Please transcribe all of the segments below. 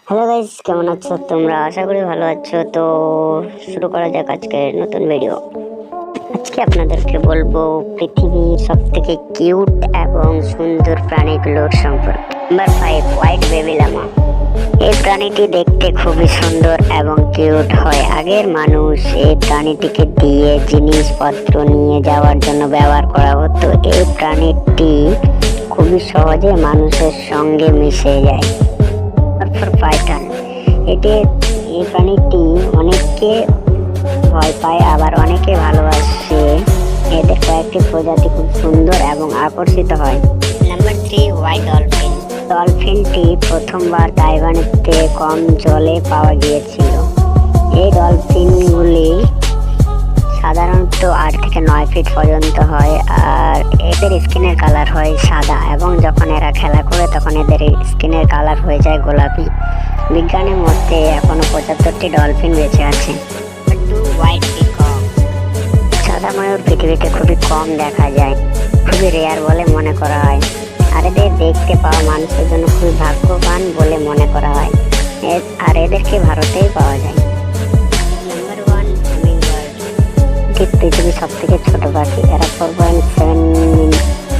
Hello guys, কেমন আছো তোমরা? আশা করি ভালো আছো। তো শুরু করা যাক আজকের নতুন ভিডিও। আজকে আপনাদেরকে বলবো পৃথিবীর সব থেকে কিউট এবং সুন্দর প্রাণীগুলোর সম্পর্কে। Number 5, white baby Lama. এই প্রাণীটি দেখতে খুবই সুন্দর এবং কিউট হয়। আগের মানুষ এই প্রাণীটিকে দিয়ে জিনিসপত্র নিয়ে যাওয়ার জন্য ব্যবহার করা হতো। এই প্রাণীটি খুবই সহজে মানুষের সঙ্গে মিশে যায়। পাইথন, এই প্রাণীটি অনেককে ভয় পায়, আবার অনেকে ভালোবাসে। এদের কয়েকটি প্রজাতি খুব সুন্দর এবং আকর্ষিত হয়। Number 3, white dolphin. ডলফিনটি প্রথমবার তাইওয়ানেতে কম জলে পাওয়া গিয়েছিল। এই ডলফিনগুলি সাধারণত 8 থেকে 9 ফিট পর্যন্ত হয়, আর এদের স্কিনের কালার হয় সাদা, এবং যখন এরা খেলা করে তখন এদের স্কিনের কালার হয়ে যায় গোলাপি। বিজ্ঞানের মধ্যে এখনো 75টি ডলফিন বেঁচে আছে। White peacock. সাদা ময়ূর পৃথিবীতে খুবই কম দেখা যায়, খুবই রেয়ার বলে মনে করা হয়, আর এদের দেখতে পাওয়া মানুষের জন্য খুবই ভাগ্যবান বলে মনে করা হয়। আর এদেরকে ভারতেই পাওয়া যায়। Number 1, hummingbird. পৃথিবীর সব থেকে ছোট পাখি। এরা 4.7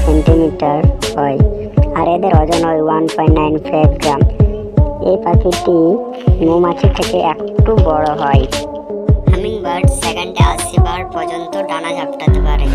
সেন্টিমিটার হয়, আর এদের ওজন হয় 1.95 গ্রাম। এই পাখিটি মৌমাছি থেকে একটু বড় হয়। হামিংবার্ড সেকেন্ডে 80 বার পর্যন্ত ডানা ঝাপটাতে পারে।